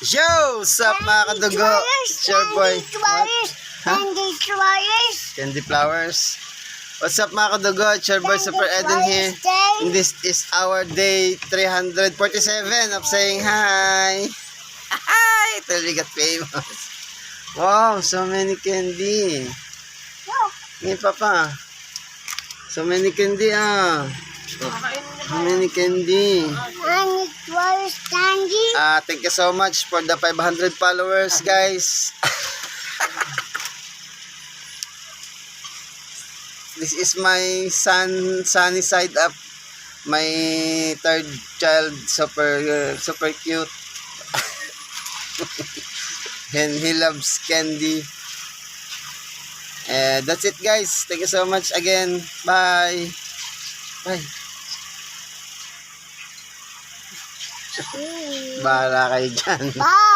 Yo! What's up mga kadugo? Sure boy. Candy flowers. What's up mga kadugo? Sure boy Super Eden here. And this is our day 347 of saying hi. Hi! Till we got famous. Wow, so many candy. Hey papa. So many candy ah. So many candy. Thank you so much for the 500 followers, guys. This is my sunny side up. My third child, super cute. And he loves candy. That's it, guys. Thank you so much again. Bye. Bye. Bahala kayo dyan. Bye.